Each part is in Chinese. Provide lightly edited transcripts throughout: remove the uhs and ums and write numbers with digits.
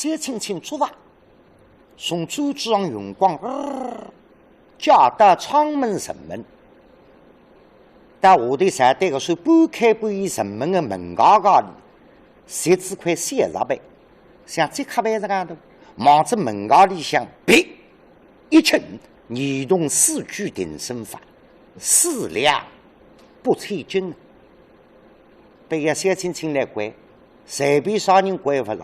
小青青出发，从周子上用光，驾到窗门城门。到下头山对个是半开半倚城门的门高高里，设置块小石板，像这刻板子高头，望着门高里向，别一拳移动四句定身法，四两不催军。被个小青青来关，随便啥人关不上。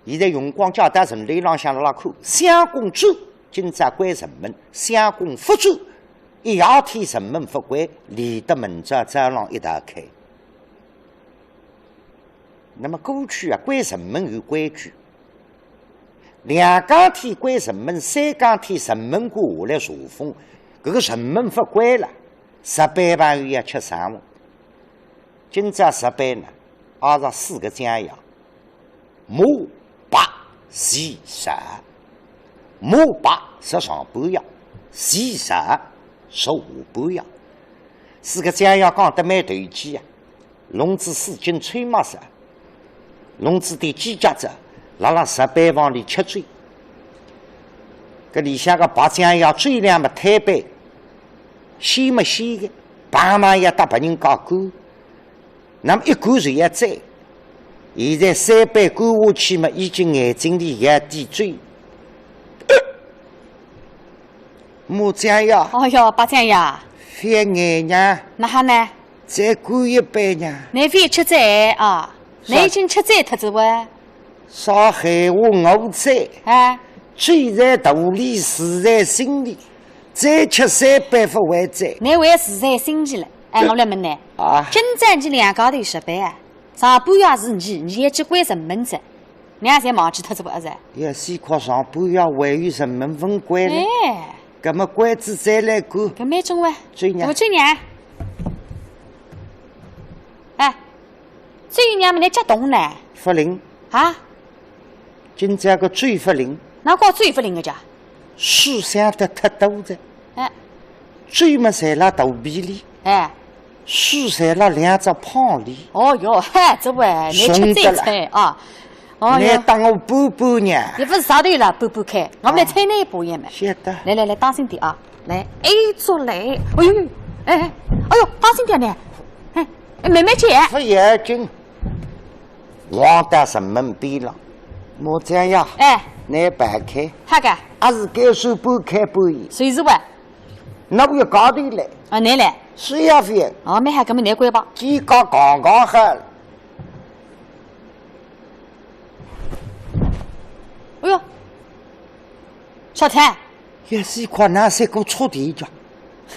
现在用光叫大城里浪向拉看，相公主今朝关城门，相公福州。一夜天城门不关，里的门闸走廊一打开。那么过去啊，关城门有规矩，两更天关城门，三更天城门关下来查封。这个城门不关了，18朋友要吃生活。今朝18呢，按照4个讲要：马、白、细、蛇。马白是上半腰，细蛇是下半腰。4个讲要讲得蛮投机啊。龙子4斤吹马蛇，龙子的几家子辣18房里吃醉。搿里向个白讲要最亮么太白，鲜么鲜的，白嘛也搭别人搞干。那么一管就要摘，现在3杯灌下去嘛，已经眼睛里也滴水。马酱呀！哦哟，八酱呀！翻眼呀！那哈呢？再灌一杯呀！你非吃斋啊？你已经吃斋脱子哇？少害我我斋啊！醉在肚里，死在心里，再吃3杯不为斋。你为死在心里了。哎，我来问你，今朝你两高头18啊，上半夜是你也去关城门子，两侪忘记脱子不是？要先靠上半夜还有城门分关了。哎，搿么关子再来关。搿蛮中哇。追娘。追娘。哎，追娘么来接动呢？发令。啊？今朝个追发令。哪搞追发令个家？树想得太多着。哎。追么在辣肚皮里。哎。树在辣2只胖里。哦哟，嗨，这位你吃这菜啊？哦你当我补补呢？你不是上头了补补开，我们来猜那一步也没。晓得。来，当心点啊！来，做来，哎呦，哎呦，当心点呢！哎，慢慢接。不要紧。王到城门边了，莫这样。哎，你摆开。好个。还是该手半开半倚。谁是哇？那不要高头来。啊，你来。是呀，飞。哦，没还根本难关吧？几个刚刚好了。哎呦，小谭，也是一块拿3个戳地脚，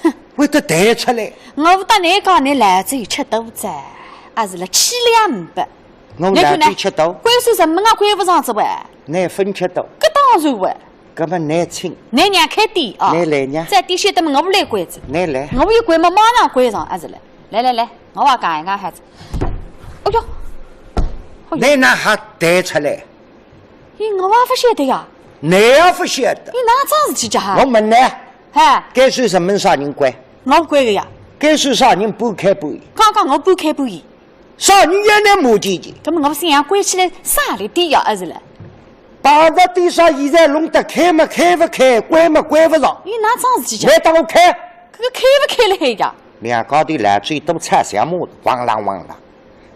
哼，会得弹出来。我不打你讲，你来这吃豆子，还是了7两500。我来这吃豆。关手什么啊？关不上子喂。难分吃豆。搿当然喂。搿么难清。你娘开店啊？你来娘。再店晓得么？我不来关子。你来。我一关么，马上关上，还是来。来，我也讲一讲孩子。哎呦，你哪还弹出来？我也不晓得呀。你也不晓得。你哪桩事体家？我问你，哎，该算什么啥人关？我关的呀。该算啥人半开半倚？刚刚我半开半倚。啥人也能骂姐姐？那么我心想关起来啥里点呀？还是来。把这地上现在弄得开么开不开，关么关不上。你哪桩事体家？来当我开。这个开不开了还呀？两高头来嘴都插像木头，汪啷汪啷。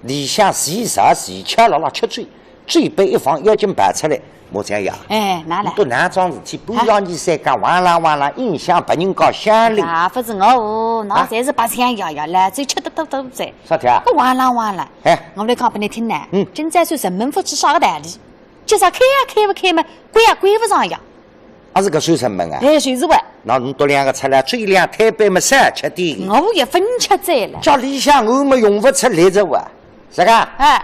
里向洗啥洗吃了吃嘴，嘴被一放要紧摆出来，莫这样。哎，哪来？都哪桩事体？不让你再讲汪啷汪啷，影响别人搞乡里。啊，不是我，那才是白相呀，来嘴吃得多在。啥天啊？汪啷。哎，我来讲给你听呢。今朝算人门夫去啥个道理？叫啥开呀开不开嘛？关呀关不上呀。还是个算什么啊？哎，就是喂。那你多2个出来，最两太白么3吃点。我也分吃在了。叫里向我们用不出来着哇？是个？哎，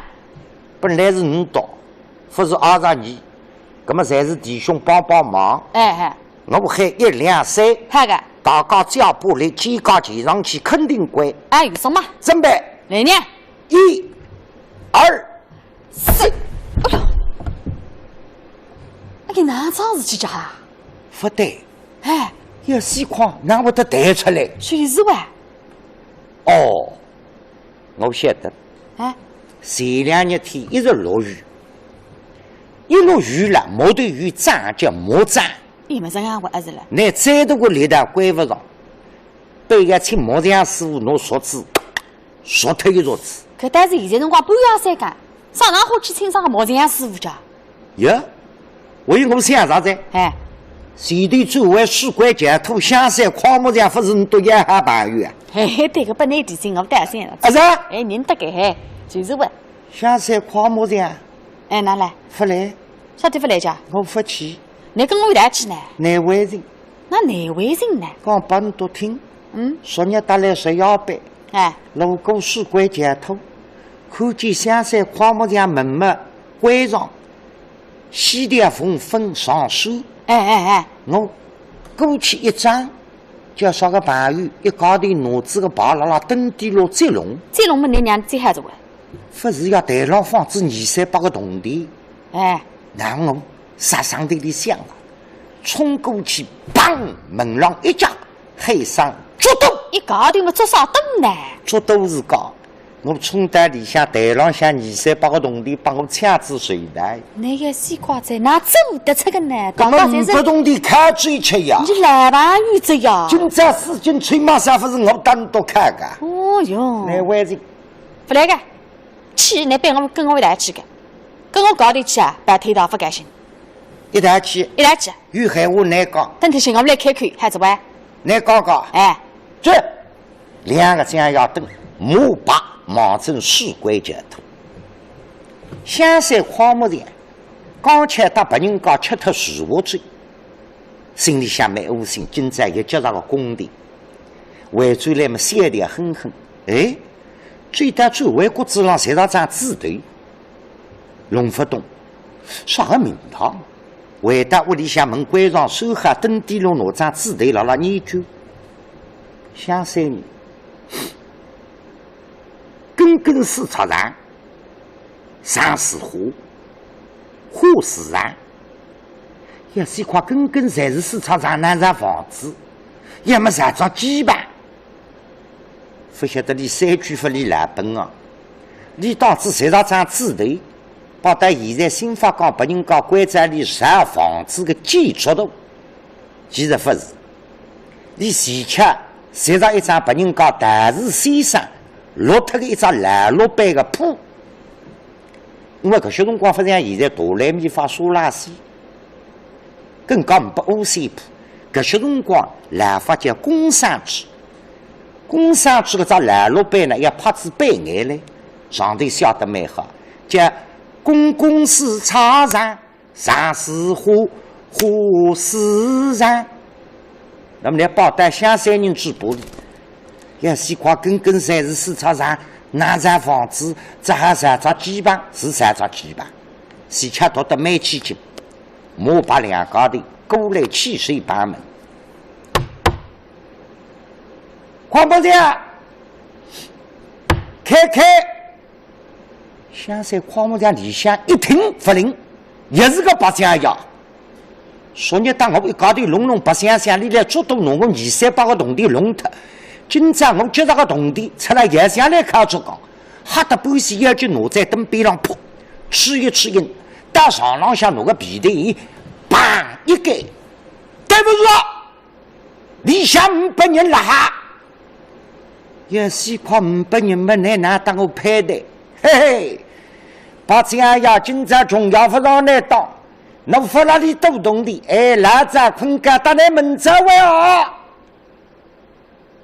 本来是5刀，不是22，那么才是弟兄帮忙。哎，我还1、2、3。好个。大家只要把力肩高骑上去，肯定关。哎，有什么？准备。来呢？1、2、3。哎呦，你哪桩事体家？不对。哎，有细框，哪会得弹出来？就是哇。哦，我晓得。哎，前2日天一直落雨，一落雨了，毛头雨涨叫毛涨。你们这样话是了。那再多个力道关不上，背个请毛匠师傅拿锄子锄脱一锄子。可但是现在辰光半夜三更，上哪好去请上个毛匠师傅家？哟，为我想啥子？哎，前头周围水管截土，香山矿木匠不是多养哈朋友啊？嘿，对个不内地进我担心了。啊是？哎，认得个嘿，就是问。香山矿木匠。哎，哪来？不来。啥地方来着？我不去。你跟我一起去呢？哪位人？那哪位人呢？刚帮你多听。昨日打来11班。哎。路过水管截土，看见香山矿木匠门门关上，西点风分上手。哎，我过去一张，叫啥个朋友一高头骡子个跑了登地路接龙。接龙么？你娘最害着我。不是要台上放置200-300个铜钿。哎。然后我杀上头里想了，冲过去，砰！门上一夹，黑上捉刀。一高头么捉啥灯呢？捉刀是讲，我冲到里向台上向200-300个铜钿，把我枪子随来。那个西瓜在哪走得出个呢？刚刚5个铜钿看追吃呀！你来吧，女子呀！今朝4斤吹马啥不是我单独看的？哦哟，那位人不来个，去你陪我跟我一起去个，跟我高头去啊，白腿倒不开心。一起去，有海话难讲。等天些我们来看看，孩子喂，难讲讲。哎，这2个将要等马把忙成水管截土。香山矿木匠刚吃到白人家吃脱树下嘴，心里想蛮恶心。今朝又接上个工地，回转来么三点哼哼，哎，最大最外骨子上侪上张纸头，弄不懂啥个名堂。回到屋里向门关上，手下登地路拿张纸头辣研究。香山人根水插上，上是花，花是上，要是块根侪是水插上，哪上房子？要么上张基板。不晓得你3句不离老本啊！你当初侪上张纸头。包括现在新法讲别人讲关在里啥房子的建筑图，其实不是。你前吃写上一张别人讲大字先生落脱的一张烂落板的铺，因为搿些辰光不像现在大来米发沙拉西，更讲不欧西铺。搿些辰光烂法叫工商纸，工商纸搿张烂落板呢要拍子板眼嘞，上头写得蛮好，叫。公司插上，上是花，花是上。那么来报答香山人嘴巴里，要西瓜根侪是水插上，哪上房子，这还上着基板，是上着基板。西吃读得蛮起劲，我把2高头过来汽水把门。黄伯匠，开！香山矿木匠里向一听不灵，也是个白相呀。昨日当我一高头弄白相，你来捉到弄个200-300个铜钿弄脱。今朝我接上个铜钿出来夜向来靠着讲，吓得半死要就拿在灯边上扑，吃一，到床浪向拿个皮带，砰一盖，对不住，里向500人了哈。要是块500人没来拿当我派的。嘿嘿，把这样呀，今朝重要不让你当，侬不那里都懂的，哎，老子困觉打来门走为好。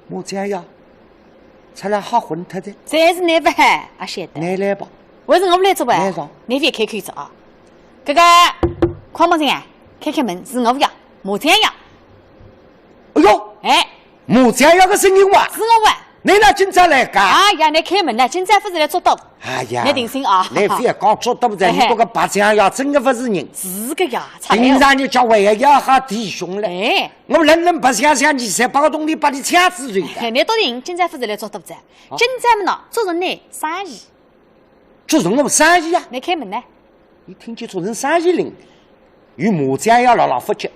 我这样呀，出来好混脱的。这是你不还啊？晓得。你来吧。为什么我不来做吧？来上。你别开口子啊！这个矿木匠啊，开门是我呀，木匠呀。哎呦，哎，木匠呀个声音哇，是我哇。你那今朝来干？哎呀，你开门呐！今朝不是来捉刀。哎呀，你定心啊！你非要讲捉刀在，你这个白酱呀，真的不是人。是个呀，平常你叫为要好弟兄嘞。哎，我人不想想你才把个东西把你抢死人的。你到底今朝不是来做多子？今朝么呢？做成呢生意。做什么生意啊？你开门呢？你听见做成生意人，与麻将要牢牢发觉，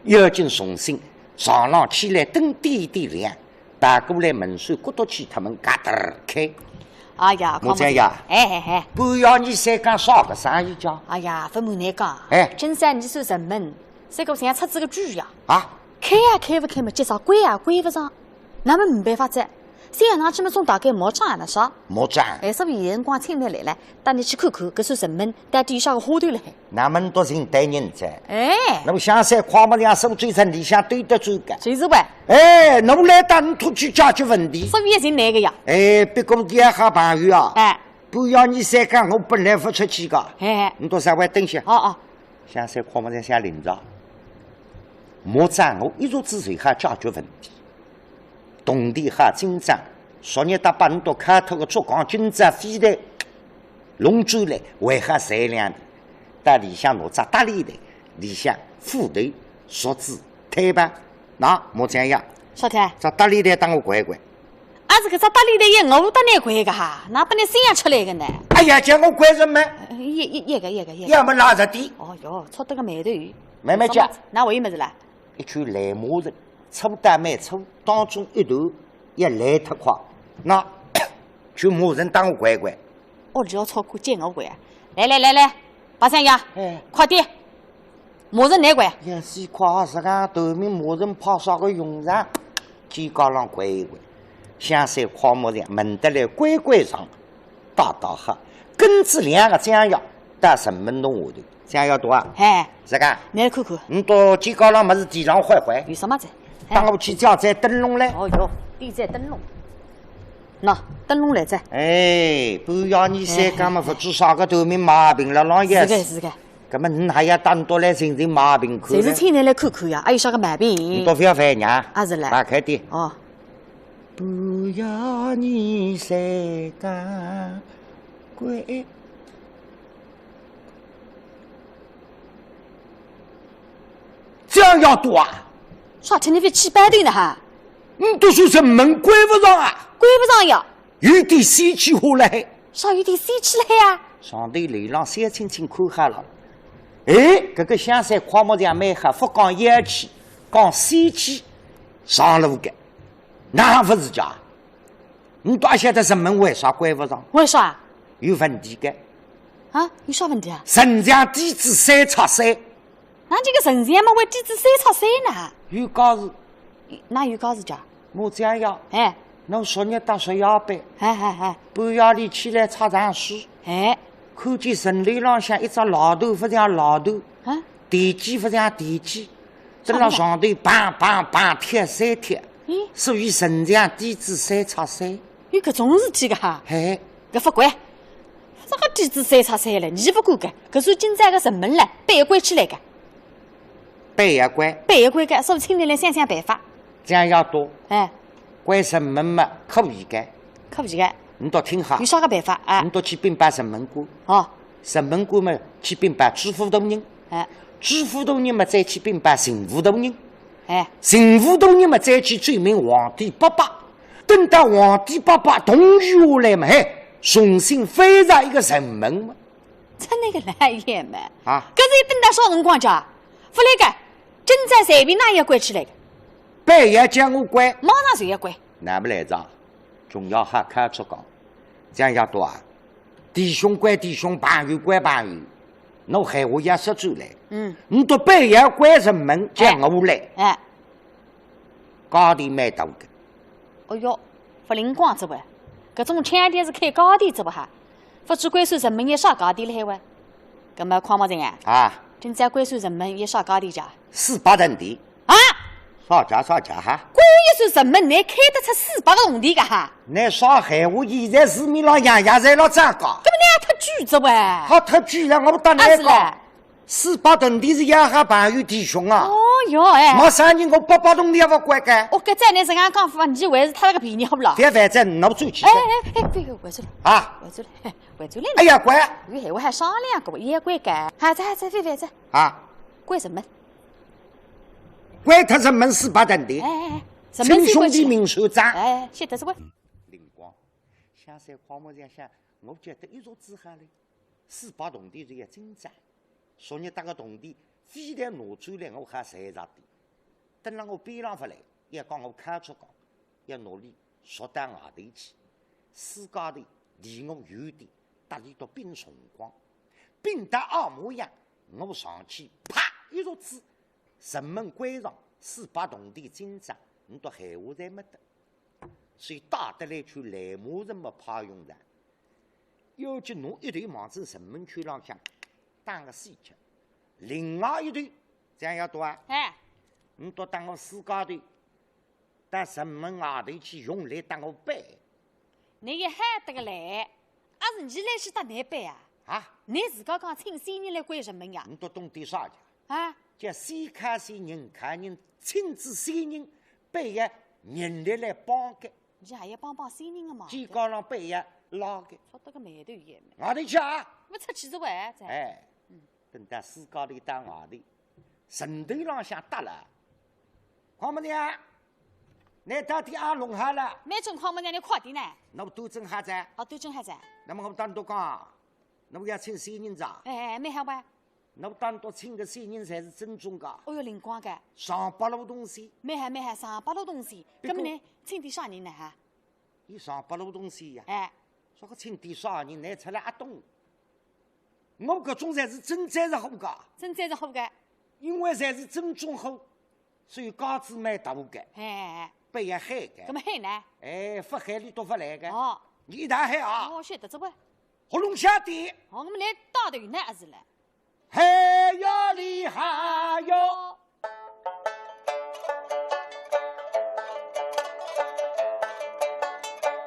要紧重新上浪起来灯点点亮，打过来门栓骨头起他们嘎噔开。哎呀，我这样，哎，不要你再讲啥个生意家。哎呀，不瞒你讲，哎，今山你算人门，这个像出这个主呀。啊，开呀开不开嘛，介绍关呀关不上，那么没办法子。三阳拿去么种大概毛长那啥，毛长。哎，所以有辰光青年来了，带你去看看，搿算人门，带底下个花头了还。那么多人带人在。哎，那么香山跨么两手追成理想对得住个。就是呗。哎，侬来当土去解决问题。所以也是那个呀。哎，别个第二下朋友啊。哎。不要你再讲，我本来不出去个。哎。你到稍微等些。哦。香山跨么在下领着。莫赞我一入之水哈解决问题。动地哈紧张。昨日打把你都开头个做光军子飞的龙舟来，为何善良的？但里向我扎大力的，里向斧头、梳子、推板，那莫这样。小天，扎大力的当我乖乖。啊，这个扎大力的也我当你乖个哈，那把你生养出来个呢？哎呀，叫我乖什么？一个。要么拉着地。哦哟，搓得个馒头。慢慢讲。那我有么子啦？一群来马人，粗大蛮粗，当中一头也来特快。那就马人当我乖乖。我只要超过见我乖。来，八三爷，快点！马人来乖。也是夸是讲头面马人跑啥个用场，肩高上乖乖。香山跨马上门得来乖乖上，大喝，根子两个将要到城门洞下头，将要多啊？哎，是个？你来看看。你到肩高上么是地上坏？有什么子？当我去叫在灯笼嘞。哦哟，地在灯笼。喏，灯笼来着。哎，不要你再讲嘛，不知啥个头面毛病了，老爷子。是个。那么你还要当多来寻寻毛病看？谁是青年来看看呀？还有啥个毛病？你多不要烦呀？啊是嘞。打开点。哦。不要你再讲鬼。这样要多啊？啥天你别起板头呢哈？你都说是门关不上啊？关不上呀。有点生气下来。啥有点生气来呀？上头流浪三清清看下了。哎，这个香山跨木匠蛮好，不讲烟气，讲生气，上路的，那不是假？你多晓得什么为啥关不上？为啥？有问题的。啊？有啥问题啊？城墙底子3叉3。那这个城墙嘛，为底子3叉3呢？有告示。哪有告示家？我这样要。哎。侬昨日到学校班。哎。半夜里起来查常书。哎。看见城楼浪向一只老头，不像老头。啊。电机不像电机。蹲到上头砰贴3贴。所以城墙底子3叉3。有搿种事体个哈？哎。搿法官，啥个底子3叉3了？你不管搿，搿算今朝个城门了，半夜关起来个。半夜关。半夜关个，所以青年来想办法。这样要多。哎。关城门嘛，可不宜个。可不宜个。你倒听好。有啥个办法啊？你倒去禀报城门官。哦。城门官嘛，去禀报知府大人。哎。知府大人嘛，再去禀报巡抚大人。哎。巡抚大人嘛，再去追问皇帝爸爸。等到皇帝爸爸同意下来嘛，重新翻上一个城门嘛。真那个来也嘛。啊。搿是等到啥辰光家？不来个，正在随便哪也关起来个。半夜叫我关，马上就要关。哪不来着？仲要还开出讲，这样要多啊！弟兄关弟兄，朋友关朋友，侬害我也说出来。你到半夜关城门叫我来。哎。高低蛮大个。哦哟，不灵光子喂，搿种抢店是开高低子不哈？不知关算城门也啥高低了还喂？搿么匡毛人啊？啊。今朝关算城门也啥高低家？400层地。啊？啥价哈？关一算城门，你开得出400个铜钿个哈？那啥害我现在市面上样样侪老涨高。搿么你还太巨子喂？好太巨了，我不当然讲。400铜钿是养下朋友弟兄啊。哦哟哎。没啥人我800铜钿也不管干。我搿再你这样讲法，你还是贪了个便宜好不啦？别反正侬走起。哎，别回转来。啊。回转来。哎呀，乖。有闲话还商量过，也怪干。再别反正。啊。关什么？关他城门400铜钿。哎，称兄弟明手账。哎，晓得是关。灵光，香山花木上想，我觉得一入之下嘞，400铜钿是一真账。昨日打个铜钿，非但拿出来，我还赚着点。等了我边上回来，也讲我看出讲，要努力缩到外头去。世界头离我远点，搭里到冰辰光，冰得二模样，我上去啪一褥子，城门关上，400铜钿金章，你到闲话侪没得，所以打得来去来马人没怕用的。要叫侬一队忙子城门区浪向打个死去，另外一队这样要多啊？哎，你到打我4家队，到城门外头去用力打我背。你也喊得个来，还是你来去打难背啊？啊！你自家讲请谁人来关城门呀？你到懂点啥去？啊！叫谁看谁人看人，亲自谁人背呀人力来帮个。你还要帮谁人的忙？肩高上背呀拉个。说得个馒头一样。外头去啊！我出去是玩在。哎，等到4家头打外头，城头浪向搭了，看么娘？你到底阿弄下了？没种况么让你快点呢？那我都正还在。哦，都正还在。那么我当多讲，那么要请谁人咋？哎，没好吧？那么当多请个谁人才是正宗的？哦哟，灵光的。上8路东西。没好，上8路东西。那么呢，请点啥人呢？哈？伊上8路东西呀。哎。说个请点啥人拿出来阿东？我搿种才是真才是好个。真才是好个。因为才是正宗好，所以架子蛮大个。哎。背也海个。搿么海呢？哎，发海里都发来个。哦。你一大海啊！哦，晓得这不？活龙下地。哦，我们来打头呢，还是来？海呀厉害哟！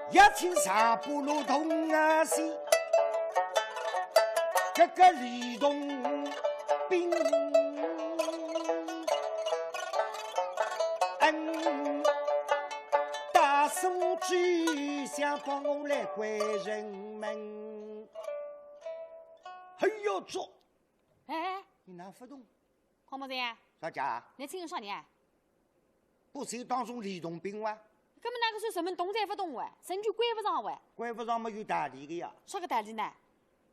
一千3不如同啊西，这个李洞宾。大手举想帮我来关人门，嘿呦做！哎，你哪不动？看么子呀？啥家？你请个啥人啊？不是当中李洞宾哇？根本那个说什么动才不动哇，甚至关不上哇？关不上没有道理的呀。啥个道理呢？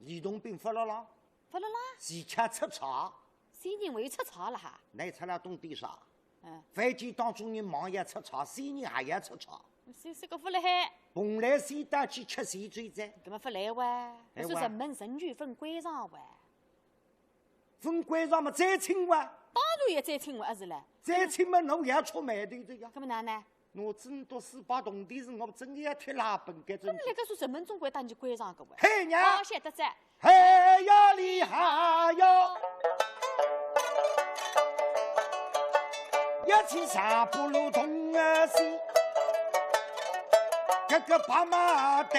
李洞宾发了啦？发了啦？前吃出茶。谁人会出茶了哈？你出来懂点啥？嗯。反正当中人忙也出茶，谁人还要出茶？谁个不来海？蓬莱谁带去吃谁最在？根本不来哇？我说人们甚至分关上哇？分关上嘛再请哇？当然也再请哇，还是嘞？再请嘛，侬也出馒头的呀？根本哪呢？我真到400铜钿是我真的要贴拉本给真。那那个说人们总归当你关上个哇？嘿娘！哦，晓得噻。嘿呀厉害哟！1300不如同啊西，这个爸妈的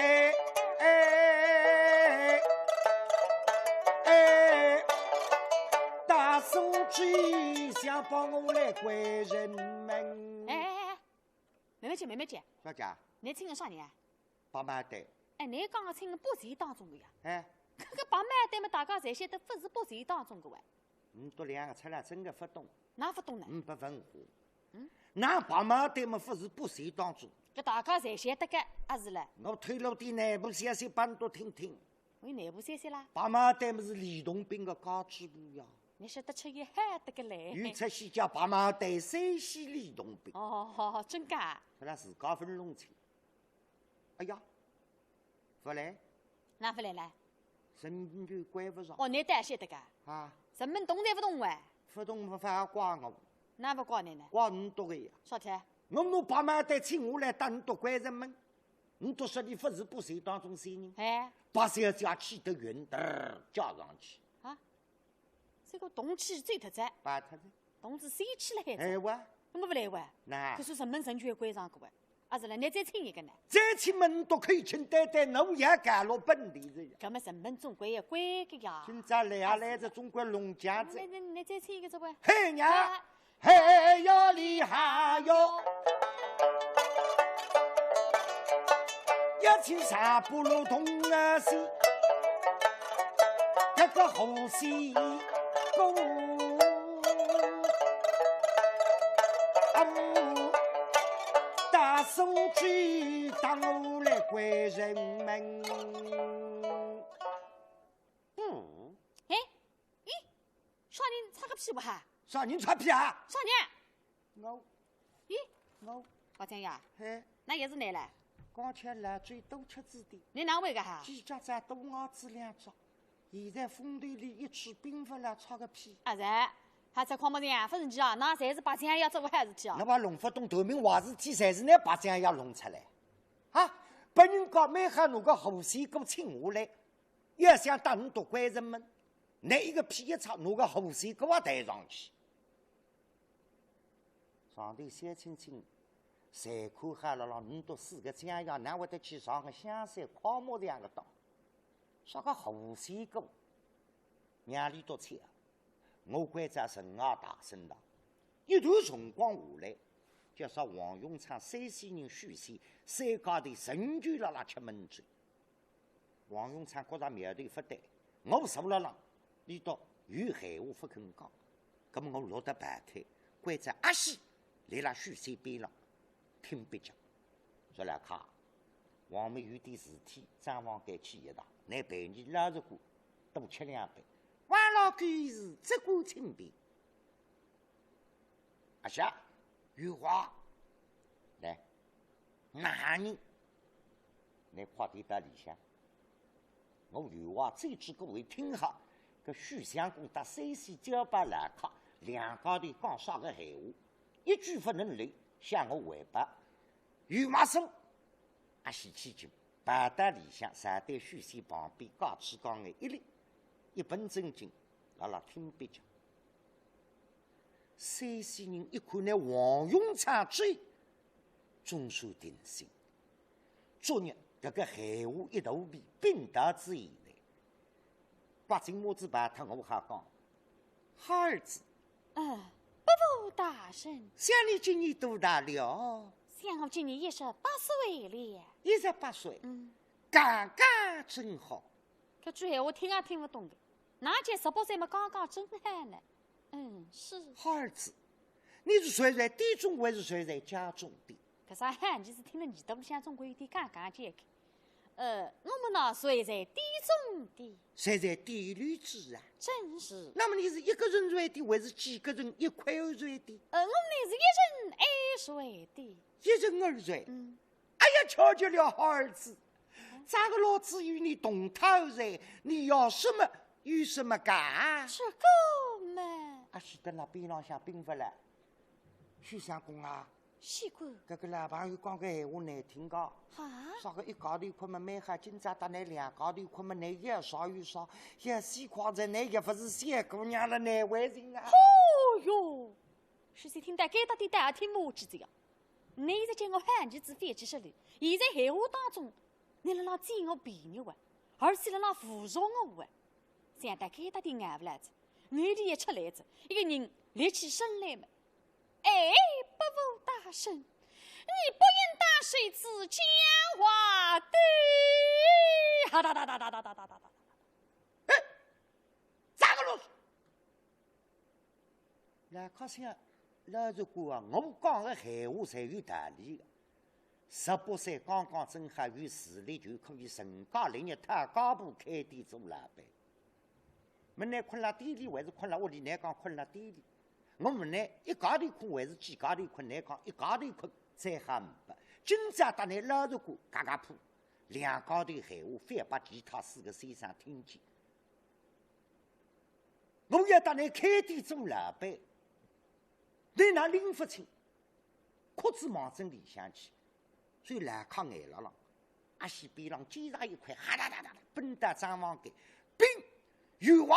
大手举想帮我来关人门。哎，妹妹姐，啥家？你请个啥人啊？爸妈的。哎，你刚刚请个不是当中的呀？哎，这个爸妈的嘛，大家侪晓得不是不是当中的哇？多两个出来真的不懂。哪不懂呢？不文化。那爸妈对么不是不谁当中？这大家侪晓得个，还是嘞？我推了点内部消息帮多听听。我有内部消息啦。爸妈对么是李洞宾的家支部呀？你晓得吃也喊得个来。预测西叫爸妈对山西李洞宾。哦，真假？他自家分弄清。哎呀，不来？哪不来了？神就关不上。哦，你当晓得个？啊。人们懂才不懂哇？不懂不反而怪我。哪不怪你呢？怪你多个呀。啥天？我侬爸妈带请我来打你多关人们，你都说你不是不谁当中谁人？哎，把小家气得匀的加上去。啊，这个动气最特在。把他的。动子谁去了还？哎哇，怎么不来哇？那可是人们神就关上个哇？啊是了，你再请一个呢？再请门都可以请呆呆，侬也干了本地的呀。搿么人们总归要关个呀。今朝来也来自中国农家子。你再请一个这不？嘿娘，嘿哟厉害哟！1300不如同啊西，这个后西公。大手举当我来关人门。哎，咦，啥人擦个屁股哈？啥人擦屁啊？啥人？我。咦，我。我讲呀，嘿，那也是你嘞？刚才来嘴多吃子的，你哪位个哈？几家在多牙子两只，现在风队里一吃兵法了，吵个屁！啊然，还在狂么人发生机啊？那才是把钱要做个坏事体啊！那把弄不懂头名话事体，才是那把钱要弄出来啊！本人讲没喊那个后生给请下来，也想当你多官人们，那一个屁一吵，那个后生给我抬上去。上头写清清，谁看喊了你都4个奖要难会得去上个香山考模这样的当，说个后生给娘里多钱，我关在神啊大声的，一段辰光下来。就说王永昌山西人许仙，山高头神就了吃闷嘴。王永昌觉着苗头不对，我受了浪，你到有闲话不肯讲，那么我落得白腿，关在阿西来了许仙边上听别讲。说来看，王梅有点事体，张王该去一趟，乃陪你拉着过，多吃2杯。完了狗日这股清便，阿夏。玉华，来，哪人？你快点到里向。我玉华这次各位听好，个许相公到山西交把来客，两高头讲啥个闲话，一句不能漏，向我回报。玉马生，阿西起劲，摆到里向，站在许仙旁边，高起高眼一立，一本正经，拉听别讲。山西人一看那王永昌追，终属定性。昨日这个闲话一大笔，并达之以内。八斤母子把他我还讲，好儿子，不负大圣，想你今年多大了？想我今年18岁了。18岁，刚刚真好。这句闲话听也听不懂的，哪见18岁嘛刚刚真好呢？是好儿子，你是睡在地中还是睡在家中的？可啥汉就是听了耳朵里向中国有点刚刚解开。我们呢睡在地中的，睡在地里子啊。真是。那么你是一个人睡的，还是几个人一块儿睡的？我们是一人2睡的。一人2睡。哎呀，瞧见了，好儿子，咋个老子与你同套睡？你要什么有什么干？是够嘛？是在那边浪向并不来，许相公啊，西瓜，这个老朋友讲个闲话难听个，啥个一高头困么买下，今朝到那2高头困么那也少有少，也西夸在那也不是小姑娘了，难为人啊！哦哟，许仙听得该到底大听母鸡子呀！你在见我汉子子飞机实里，现在闲话当中，你在那见我别扭啊，而且在那侮辱我啊！想得该到底挨不来子。你的一出来子，一个人立起身来嘛！不负大圣，你不应当随之讲话的！哈哒哒哒哒哒哒哒哒哒！咋个啰嗦？来靠想，老实讲啊，我讲的闲话才有道理的。18岁刚刚正好有实力，就可以升高领一套高部开店做老板。们呢困了地里还是困了屋里？来讲困了地里。我们呢一高头困还是几高头困？来讲一高头困再还不白。今朝到那老实过嘎嘎铺，2高头闲话反把其他4个先生听见。我要到那开店做老板，你那领不清，裤子忙正里向去，所以来靠眼了了。阿西边上肩上一块，哈哒哒哒奔到张王给兵。有话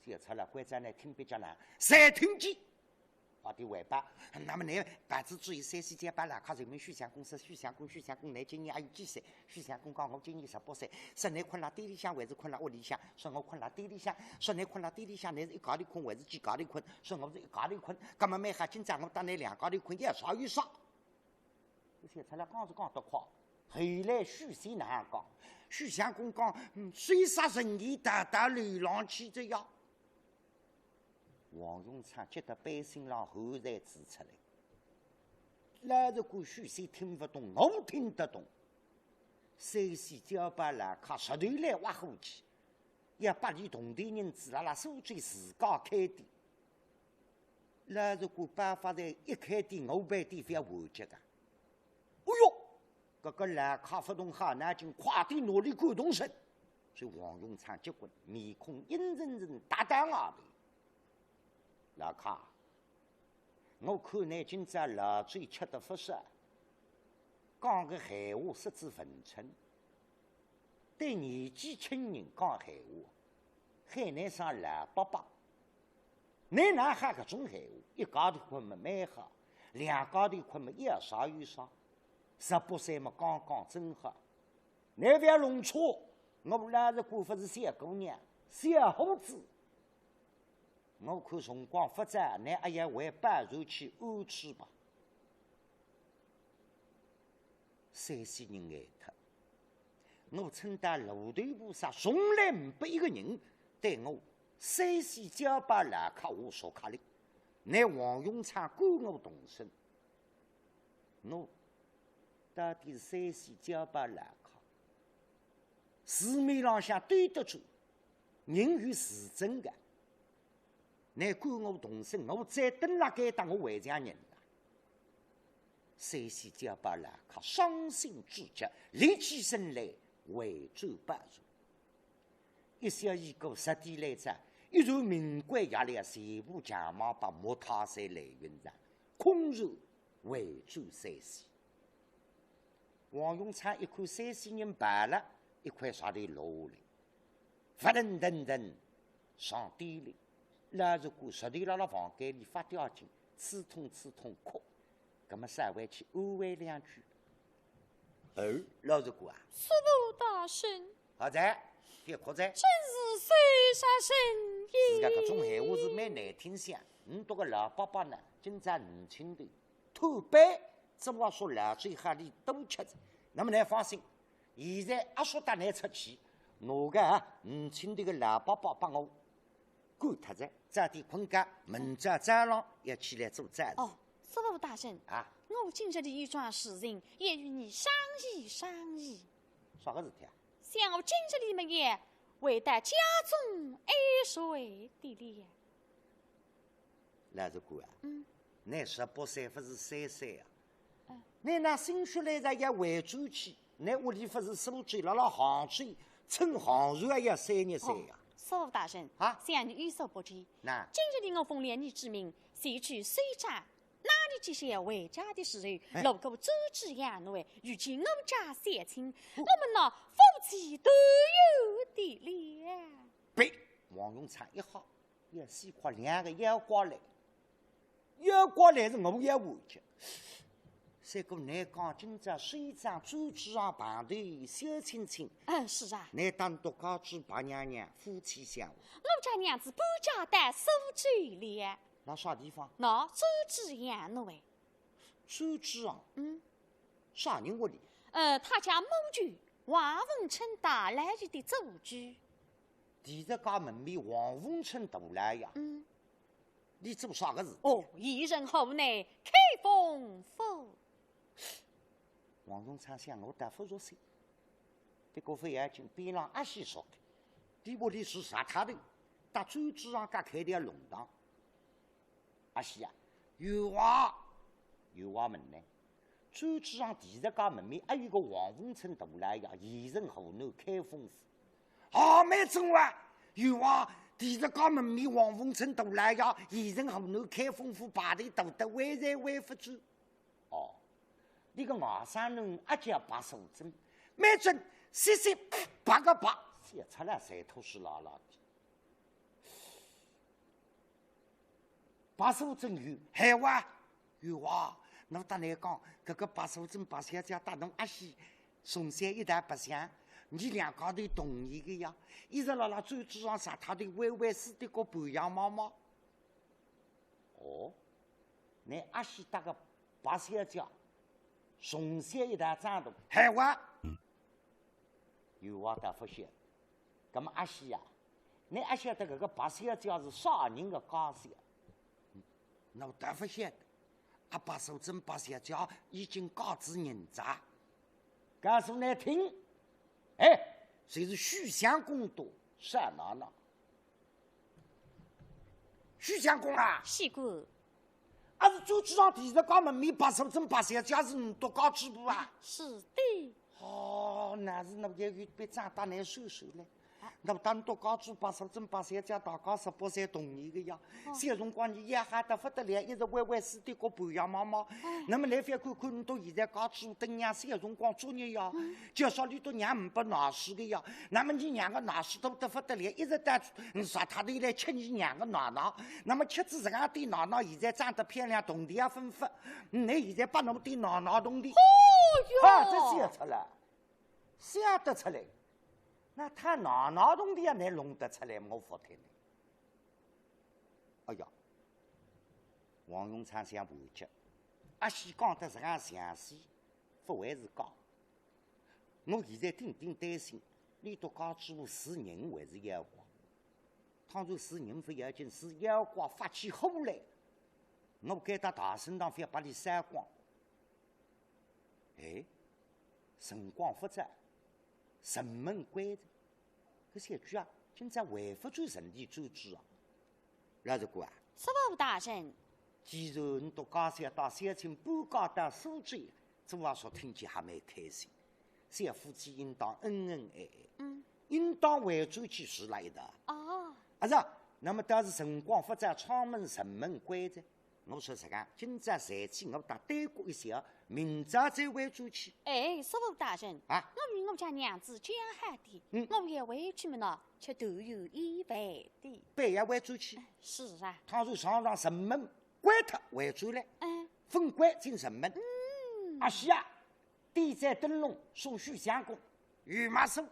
写出了，关在那听别讲了，谁听见？我的尾巴，那么你白纸注意山西街把拉靠人民许相公说，许相公，你今年还有几岁？许相公讲我今年18岁，说你困了地里向还是困了屋里向？说我困了地里向，说你困了地里向，你是一高头困还是几高头困？说我是一高头困，那么没还今朝我当你2高头困也少有少。写出来讲是讲得快。后来许仙哪讲？许相公讲，虽杀人义，大大流浪去这样。王永昌觉得百姓浪后才指出来，老实讲许仙听不懂，我听得懂。山西交把拉卡实头来挖火去，要把你同地人子拉苏州自家开店。老实讲办法在一开店500店非要还击的。哟，这个兰卡发动哈南京快递努力感动声，所以王永昌结棍，面孔阴沉沉，大胆啊的。兰卡，我看你今朝老嘴吃得不少，讲个闲话失之分寸。对年纪轻人讲闲话，海南上老伯伯，你哪喊搿种闲话？一家头困么蛮好，两家头困么也少有少，18岁么刚刚真好。你不要弄错，我那是姑父是小姑娘，小伙子。我看辰光发展，你也要为半路去安去吧。山西人爱他，我称他路头菩萨，从来没把一个人对我山西交把来卡我说卡里。你王永昌管我动身，我到底是山西交把来卡，市面上向对得住，人与是真的。你管我动身，我再等那该当我为家人了。山西交把来卡伤心至极，立起身来回转半转，一小一个实地来着。一如名贵压力，全部强马把木塔山来云上，空手回转山西。王永昌一看山西人败了，一块沙地落下来，发噔噔噔上地里，拉着股实地辣房间里发吊劲，刺痛哭，葛么稍微去安慰两句。老着股啊，师傅大圣，好在。别哭在，真是山杀神也。自家搿种闲话是蛮难听些。你这个老伯伯呢，今朝年轻的偷白，只话说老嘴哈里多吃着。那么你放心，现在阿叔带你出去，哪个年轻的个老伯伯帮我赶脱着，早点困觉，明朝早上要起来做战士。哦，师傅大圣啊，我今日的一桩事情，也与你商议商议。啥个事体啊？像我今日里面也为带家中哀水的脸。老实讲啊，你18岁不是3岁啊？你那心血来潮要回转去，你屋里不是书记辣杭州，趁杭州也要3年3呀。师傅大圣啊，想你有所不知，那今日里我奉连你之命，随去水寨。那里这些回家的时候，路过周至阳内，遇见我家三亲，我们那夫妻都有的了。被王永昌一号要西夸2个妖怪来，妖怪来是我要回去。三哥，你讲今朝水长周至阳旁头小亲亲，是啊。你当独家猪八娘娘夫妻相会，我家娘子搬家带苏州了。那啥地方？那周至阳内。周至阳，啥人屋里？他家某居王文春大来日的祖居。第一家门面王文春大来呀。你做啥个事？哦，一人后内开封府。王永昌想我大不入手，这个非要紧边上阿西说的，你屋里是啥他的？到周至阳家开点弄堂。阿西啊，有话问呢。周至阳第一家门面还有个王文春大来呀，一人后内开封府。没错啊，有话第一家门面王文春大来呀，一人后内开封府排队斗得为人为不住。你个外山人阿叫把手针，没准细细拔个拔，写出来才头是拉拉的。把手针有，还话有话，我当你讲，这个把手针把小姐打动阿西，从小一代不想，你两家头同意的呀？一直辣周至阳杀他的微微死的个半样妈妈。你阿西打个把小姐。从小一代长大，还话有话倒不晓得。那么阿西呀，你还晓得这个白小姐是啥人的家世？我倒不晓得。阿白素贞白小姐已经告知人渣，告诉你听。谁是许相公多？啥哪哪？许相公啊，西姑，还是周局长提着讲门面把手真把些家是你多高支部啊？是的。哦，那是那也有被长大难收拾嘞。那么当多高支把手真把些家大家18岁同意的呀。小辰光你也还得不得了，一直歪歪死的个半样妈妈。那么来翻看看，你到现在高支等娘小辰光作业呀，就说你都娘不拿死的呀。那么你娘个拿死都得不得了，一直带你说他的来吃你娘个奶奶。那么吃子这样的奶奶现在长得漂亮，同的也丰富。你现在把那么的奶奶同的，这想出来，想得出来。那他哪东的也能弄得出来，我服他呢。哎呀，王永昌想回击，阿西讲得这样详细，不还是讲。我现在顶担心，你都讲起我是人还是妖怪？倘若是人不要紧，是妖怪发起火来，我该到大圣堂要把你杀光。哎，辰光复杂。城门关着，这些句啊，今朝回不转神的周知啊。老实讲啊，什么大人？既然你都讲想到小青半高到苏州，这话说听起还蛮开心。小夫妻应当恩恩爱爱，应当为周去事来的。哦，是，那么倒是辰光复杂，窗门城门关着。我说实讲，今朝才去我打对过一些，明朝再回转去。哎，师傅大人啊，我与我家娘子讲好的，我也回去么呢，却都有意外的。半夜回转去。是啊。倘若上城门关脱回转来，封关进城门。阿西啊，点盏灯笼送许相公，御马手。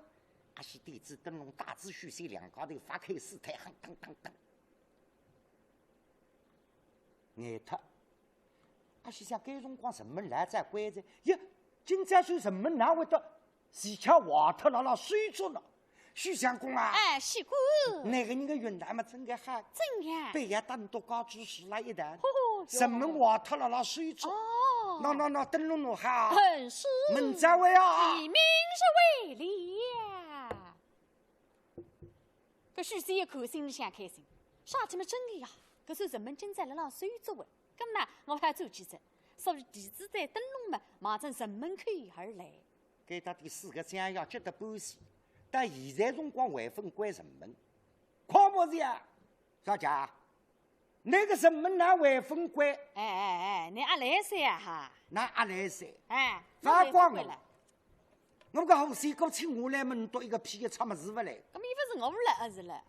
阿西点支灯笼，大支许三两高头发开四台，哼噔噔噔。眼脱，阿西想该辰光城门来在关着，呀，今朝算城门哪会得前巧滑脱了水着了？许相公啊，哎，西姑，那个人的云南嘛，真个好，怎样？半夜当多高主事了一单，哦，城门滑脱了水着，哦，那灯笼弄好，很是，门在位啊，以明是为了。搿许三一口心里想开心，啥他妈真的呀？搿算人们正在辣水做的，咁呢，我还做几只，所以弟子在灯笼嘛，马上城门口而来。该到第四个将要接得半死，但现在辰光还分关城门，夸么子呀？小姐，那个城门哪还分关？哎，你阿来噻啊哈？那阿来噻？哎，发光了。我个后生哥请我来门多一个屁也插么子不来？咁伊不是我了，而是了。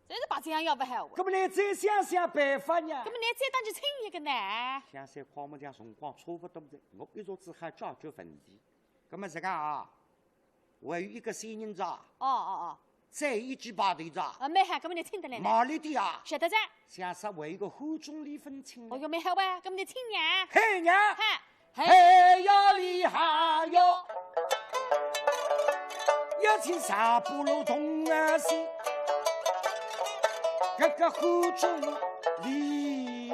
真是把这样要不好我。咁么来再想想办法呢？咁么你再当就请一个呢？想想夸么讲辰光差不多的，我一早子还解决问题。咁么这个啊，还有一个新人长。哦。再一级把队长。蛮好，咁么你请得来呢？马里的啊。晓得噻。想说还有一个后总理分清。哦哟，蛮好哇，咁么你请娘。嘿娘。嘿呀厉害哟！要请啥不如同啊西。这个后总理，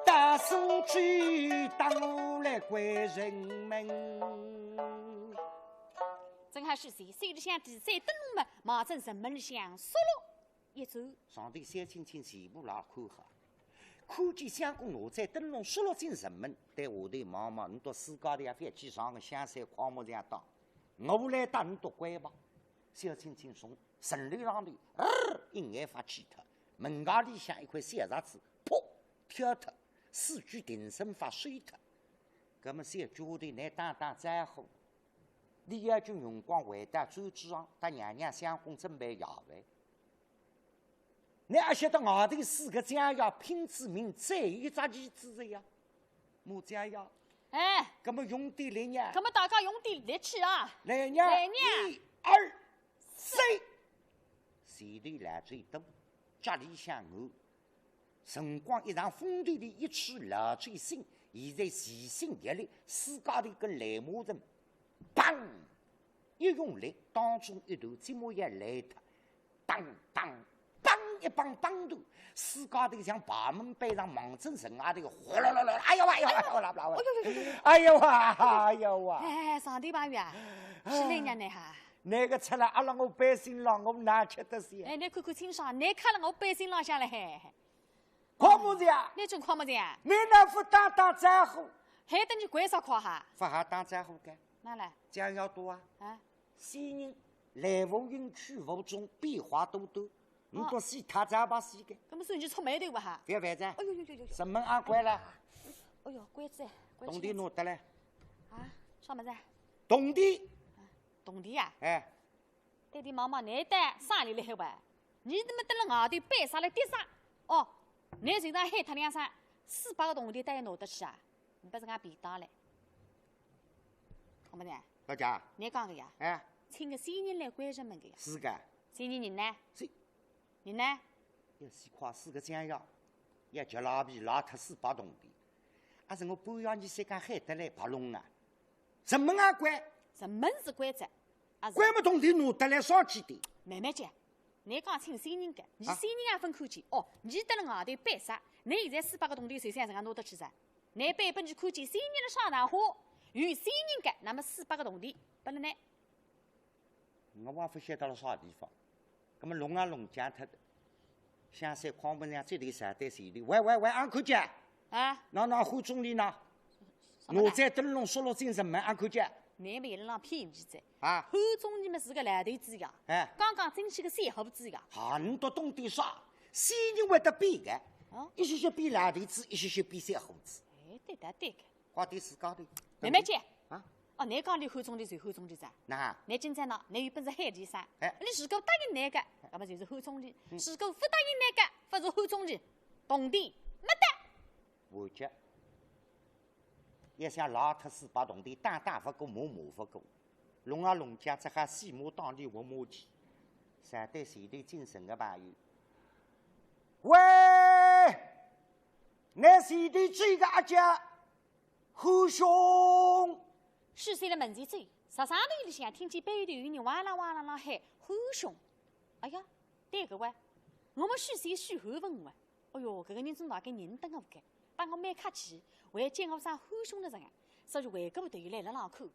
大声去当我来管人们。正好是谁？手里向第三灯笼嘛，马正城门里向缩了一走。上头小青青全部拉看好，看见相公我在灯笼缩了进城门，在下头望望，你到世界的也翻起上个香山矿木这样当。我来打你多乖吧，小青青从城楼上头一眼发起脱，门外里向一块小石子，噗跳脱，四句定身法碎脱。那么小脚头来打灾祸，李亚军用光回到周之上，他娘娘相公准备夜饭。你还晓得外头四个将要拼子命，再一只棋子的呀？我将要。哎，那么用点来呢？那么大家用点力气啊！来呢！1、2、3，前头来最多，家里向我，辰光一场风头里一去老最新，现在齐心协力，世界的个来马人，砰！一用力，当中一头这么也来他，当当。一帮帮头，世界头像爬门背上盲针绳啊！这个哗啦啦啦，哎呦哇！哎呦哇！哎，上帝八月啊，是哪娘呢哈？那个出来阿拉我百姓郎，我哪吃得些？哎，你看看清爽，你看了我百姓浪下来嘿，夸么子呀？你真夸么子呀？你那副打战虎，还等你关啥夸哈？不还打战虎干？哪来？这样要多啊！啊，西人来无云去无踪，变化多多。你多西他咋把西个？搿么说你出眉头不哈？不要烦着。哎呦呦呦呦！什么啊？关了。哎呦，关子，关动地弄得嘞？啊，啥么子？动地。动地呀？哎。爹爹妈妈，你带啥里来海玩？你怎么得了外头背啥来跌啥？哦，你身上害他两啥？400个动地带拿得去啊？你不是俺便当嘞？好么子？老家。你讲个呀？哎。请个新人来管人们个呀？是个。新人呢？是。人呢？要是夸是个酱药，要叫老皮拉脱400动地。还是我半夜你才敢害得来爬龙啊？什么啊管？什么是规则？管不动地拿得来少几点？慢慢讲，你讲请新人个，你新人也分看见哦。你得了外头办啥？你现在400个动地，谁身上拿得去噻？你背本去看见新人的上大花，与新人个，那么400个动地，不了呢？我还不晓得了啥地方？那么龙啊龙讲他的，香山矿门上这里啥在谁里？喂，安看见？啊？那胡总理呢？我在灯笼说了精神门，安看见？你们一人让骗子在啊！侯总理们是个烂头子呀！哎，刚刚争取个三猴子呀！很多懂得啥？新人会得比的，一些比烂头子，一些比三猴子。哎，对的对的。话题是高的。慢慢讲啊！哦，你讲的侯总理就侯总理噻。那？你今朝呢？你有本事喊第三。哎，你如果答应那个，那么就是侯总理；如果不答应那个，不是侯总理。动地没得。我觉。也想拉脱400动地，打不过，摸不过。龙啊龙家，这还西马当地我摸起。三对谁的精神的朋友？喂，那谁的这个阿家？侯兄，是谁的门前走？十三楼里向听见背头有人哇啦哇啦啦喊侯兄。哎呀，对个喂，我们许谁许侯文喂？哎哟，这个人总大概认得我个。但我蛮客气，还见我上侯兄的人啊，所以回个不对来了浪口。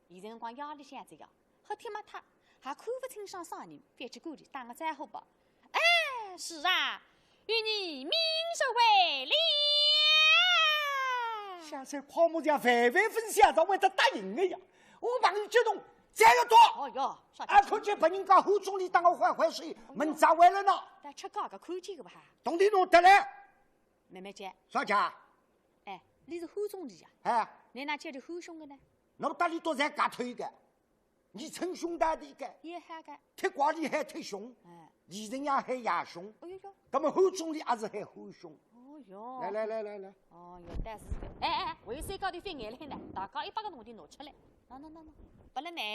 现在辰光压力像这样，好听没他，还看不清爽啥人，别去管理，打个招呼吧。哎，是啊，与你民社会了。现在矿木匠万分享，咋会得答应的呀？我帮你激动，再要多。哦哟，俺看见把人家侯总理当个坏水，门咋坏了呢？但吃高个看见个吧哈？懂得弄得来。妹妹姐，啥家？哎，你是侯总理呀？哎，你哪叫的侯兄的呢？我大里都在夹腿的，你称兄道弟的，也喊个，踢瓜里还踢兄，哎，艺人也喊亚兄，哎呦呦，那么侯总理还是喊侯兄。哦哟，来，哦哟，但是的，哎，为山高头翻眼泪呢，大家100个动地拿出来，那，不能难。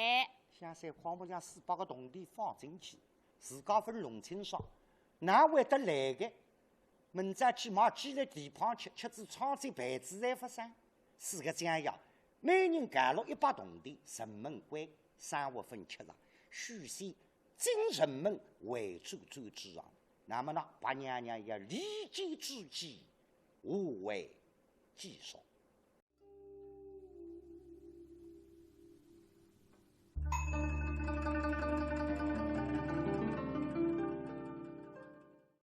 香山矿木匠400个动地放进去，自家分弄清爽，哪会得来的？明早起码挤了地旁吃子厂子牌子才发生。是个这样，每人干了100动地，人们归生活分吃了，许些精神们为主最之啊。那么呢，八娘娘要理解自己，无为继受。